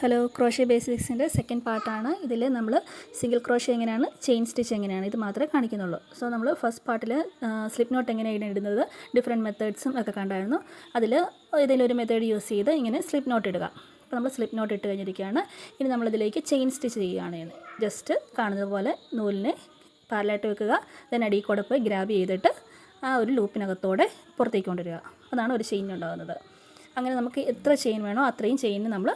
Hello, crochet ബേസിക്സിൻ്റെ second പാർട്ടാണ്. ഇതിൽ നമ്മൾ സിംഗിൾ ക്രോഷ്യ എങ്ങനെയാണ്, ചെയിൻ സ്റ്റിച്ച് എങ്ങനെയാണ്, ഇത് മാത്രമേ കാണിക്കുന്നുള്ളൂ. സോ നമ്മൾ ഫസ്റ്റ് പാർട്ടിൽ സ്ലിപ്പ് നോട്ട് എങ്ങനെയാണ് ഇടുന്നത്, ഡിഫറെൻറ്റ് മെത്തേഡ്സും ഒക്കെ കണ്ടായിരുന്നു. അതിൽ ഏതെങ്കിലും ഒരു മെത്തേഡ് യൂസ് ചെയ്ത് ഇങ്ങനെ സ്ലിപ്പ് നോട്ട് ഇടുക. അപ്പോൾ നമ്മൾ സ്ലിപ്പ് നോട്ട് ഇട്ട് കഴിഞ്ഞിരിക്കുകയാണ്. ഇനി നമ്മളിതിലേക്ക് ചെയിൻ സ്റ്റിച്ച് ചെയ്യുകയാണ് ചെയ്യുന്നത്. ജസ്റ്റ് കാണുന്നത് പോലെ നൂലിനെ പാരലായിട്ട് വെക്കുക, ദെൻ അടിയിൽ കൂടെ പോയി ഗ്രാബ് ചെയ്തിട്ട് ആ ഒരു ലൂപ്പിനകത്തോടെ പുറത്തേക്ക് കൊണ്ടുവരിക. അതാണ് ഒരു ചെയിൻ ഉണ്ടാകുന്നത്. അങ്ങനെ നമുക്ക് എത്ര ചെയിൻ വേണോ അത്രയും ചെയിൻ നമ്മൾ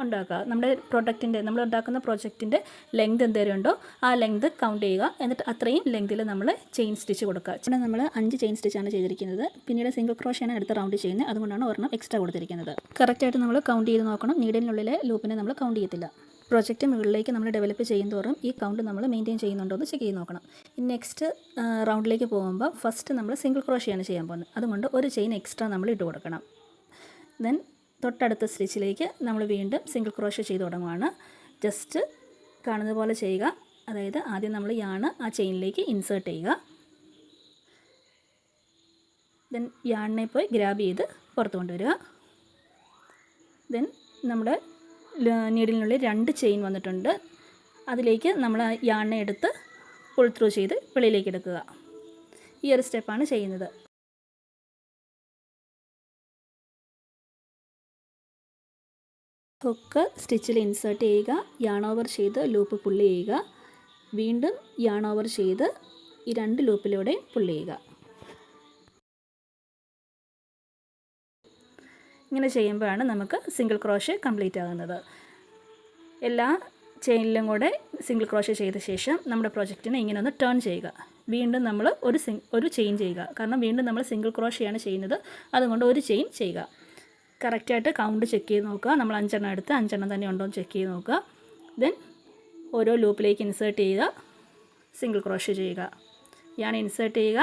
ഉണ്ടാക്കുക. നമ്മുടെ പ്രൊഡക്റ്റിൻ്റെ നമ്മൾ ഉണ്ടാക്കുന്ന പ്രോജക്റ്റിൻ്റെ ലെങ്ത് എന്തേലും ഉണ്ടോ ആ ലെങ്ത് കൗണ്ട് ചെയ്യുക. എന്നിട്ട് അത്രയും ലെങ്തിൽ നമ്മൾ ചെയിൻ സ്റ്റിച്ച് കൊടുക്കുക. ഇവിടെ നമ്മൾ 5 ചെയിൻ സ്റ്റിച്ചാണ് ചെയ്തിരിക്കുന്നത്. പിന്നീട് സിംഗിൾ ക്രോഷ്യാണ് അടുത്ത റൗണ്ട് ചെയ്യുന്നത്. അതുകൊണ്ടാണ് ഒരെണ്ണം എക്സ്ട്രാ കൊടുത്തിരിക്കുന്നത്. കറക്റ്റായിട്ട് നമ്മൾ കൗണ്ട് ചെയ്ത് നോക്കണം. നീഡിനുള്ളിലെ ലൂപ്പിനെ നമ്മൾ കൗണ്ട് ചെയ്യത്തില്ല. പ്രോജക്റ്റ് മുകളിലേക്ക് നമ്മൾ ഡെവലപ്പ് ചെയ്യുന്നതോറും ഈ കൗണ്ട് നമ്മൾ മെയിൻറ്റെയിൻ ചെയ്യുന്നുണ്ടോ എന്ന് ചെക്ക് ചെയ്ത് നോക്കണം. നെക്സ്റ്റ് റൗണ്ടിലേക്ക് പോകുമ്പോൾ ഫസ്റ്റ് നമ്മൾ സിംഗിൾ ക്രോഷ്യാണ് ചെയ്യാൻ പോകുന്നത്. അതുകൊണ്ട് ഒരു ചെയിൻ എക്സ്ട്രാ നമ്മൾ ഇട്ട് കൊടുക്കണം. ദെൻ തൊട്ടടുത്ത സ്റ്റിച്ചിലേക്ക് നമ്മൾ വീണ്ടും സിംഗിൾ ക്രോഷ്യ ചെയ്ത് തുടങ്ങുകയാണ്. ജസ്റ്റ് കാണുന്നത് പോലെ ചെയ്യുക. അതായത് ആദ്യം നമ്മൾ യാണ് ആ ചെയിനിലേക്ക് ഇൻസേർട്ട് ചെയ്യുക. ദെൻ യാണിനെ പോയി ഗ്രാബ് ചെയ്ത് പുറത്ത് കൊണ്ടുവരിക. ദെൻ നമ്മുടെ നീഡിലിനുള്ളിൽ 2 ചെയിൻ വന്നിട്ടുണ്ട്. അതിലേക്ക് നമ്മൾ യാണിനെ എടുത്ത് പുൾ ത്രൂ ചെയ്ത് വെളിയിലേക്ക് എടുക്കുക. ഈ ഒരു സ്റ്റെപ്പാണ് ചെയ്യുന്നത്. ഹുക്ക് സ്റ്റിച്ചിൽ ഇൻസേർട്ട് ചെയ്യുക, യാൺ ഓവർ ചെയ്ത് ലൂപ്പ് പുള്ളി ചെയ്യുക, വീണ്ടും യാൺ ഓവർ ചെയ്ത് ഈ 2 ലൂപ്പിലൂടെ പുള്ളി ചെയ്യുക. ഇങ്ങനെ ചെയ്യുമ്പോഴാണ് നമുക്ക് സിംഗിൾ ക്രോഷ്യ കംപ്ലീറ്റ് ആകുന്നത്. എല്ലാ ചെയിനിലും കൂടെ സിംഗിൾ ക്രോഷ്യ ചെയ്ത ശേഷം നമ്മുടെ പ്രോജക്റ്റിനെ ഇങ്ങനെ ഒന്ന് ടേൺ ചെയ്യുക. വീണ്ടും നമ്മൾ ഒരു ചെയിൻ ചെയ്യുക. കാരണം വീണ്ടും നമ്മൾ സിംഗിൾ ക്രോഷ്യയാണ് ചെയ്യുന്നത്. അതുകൊണ്ട് ഒരു ചെയിൻ ചെയ്യുക. കറക്റ്റായിട്ട് കൗണ്ട് ചെക്ക് ചെയ്ത് നോക്കുക. നമ്മൾ 5 എണ്ണം എടുത്ത് 5 എണ്ണം തന്നെ ഉണ്ടോ എന്ന് ചെക്ക് ചെയ്ത് നോക്കുക. ദെൻ ഓരോ ലൂപ്പിലേക്ക് ഇൻസേർട്ട് ചെയ്യുക, സിംഗിൾ ക്രോഷ്യ ചെയ്യുക. യാൺ ഇൻസേർട്ട് ചെയ്യുക,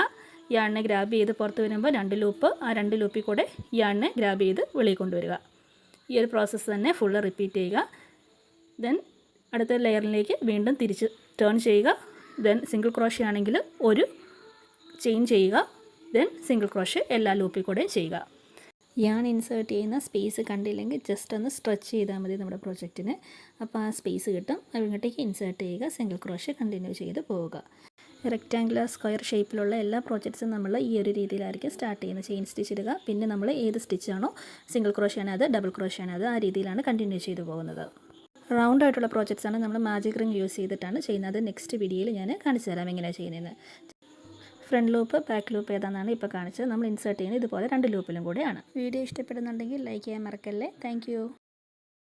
യാണിനെ ഗ്രാബ് ചെയ്ത് പുറത്ത് വരുമ്പോൾ 2 ലൂപ്പ്, ആ 2 ലൂപ്പിൽ കൂടെ യാണിനെ ഗ്രാബ് ചെയ്ത് വെളിയിൽ കൊണ്ടുവരിക. ഈ ഒരു പ്രോസസ്സ് തന്നെ ഫുള്ള് റിപ്പീറ്റ് ചെയ്യുക. ദെൻ അടുത്ത ലെയറിലേക്ക് വീണ്ടും തിരിച്ച് ടേൺ ചെയ്യുക. ദെൻ സിംഗിൾ ക്രോഷ്യ ആണെങ്കിൽ ഒരു ചെയിൻ ചെയ്യുക. ദെൻ സിംഗിൾ ക്രോഷ്യ എല്ലാ ലൂപ്പിൽ കൂടെയും ചെയ്യുക. യാൺ ഇൻസേർട്ട് ചെയ്യുന്ന സ്പേസ് കണ്ടില്ലെങ്കിൽ ജസ്റ്റ് ഒന്ന് സ്ട്രെച്ച് ചെയ്താൽ മതി നമ്മുടെ പ്രോജക്റ്റിന്. അപ്പോൾ ആ സ്പേസ് കിട്ടും. അങ്ങോട്ടേക്ക് ഇൻസേർട്ട് ചെയ്യുക, സിംഗിൾ ക്രോഷ്യ കണ്ടിന്യൂ ചെയ്ത് പോവുക. റെക്റ്റാങ്കുലർ സ്ക്വയർ ഷേപ്പിലുള്ള എല്ലാ പ്രോജക്ട്സും നമ്മൾ ഈ ഒരു രീതിയിലായിരിക്കും സ്റ്റാർട്ട് ചെയ്യുന്നത്. ചെയിൻ സ്റ്റിച്ച് ഇടുക, പിന്നെ നമ്മൾ ഏത് സ്റ്റിച്ചാണോ സിംഗിൾ ക്രോഷ്യാണ് അത്, ഡബിൾ ക്രോഷ്യാണ് അത്, ആ രീതിയിലാണ് കണ്ടിന്യൂ ചെയ്ത് പോകുന്നത്. റൗണ്ട് ആയിട്ടുള്ള പ്രോജക്ട്സാണ് നമ്മൾ മാജിക് റിംഗ് യൂസ് ചെയ്തിട്ടാണ് ചെയ്യുന്നത്. നെക്സ്റ്റ് വീഡിയോയിൽ ഞാൻ കാണിച്ചു തരാം എങ്ങനെയാണ് ചെയ്യുന്നതെന്ന്. ഫ്രണ്ട് ലൂപ്പ് ബാക്ക് ലൂപ്പ് ഏതാണെന്നാണ് ഇപ്പോൾ കാണിച്ചത്. നമ്മൾ ഇൻസേർട്ട് ചെയ്യുന്നത് ഇതുപോലെ 2 ലൂപ്പിലും കൂടെയാണ്. വീഡിയോ ഇഷ്ടപ്പെടുന്നുണ്ടെങ്കിൽ ലൈക്ക് ചെയ്യാൻ മറക്കല്ലേ. താങ്ക്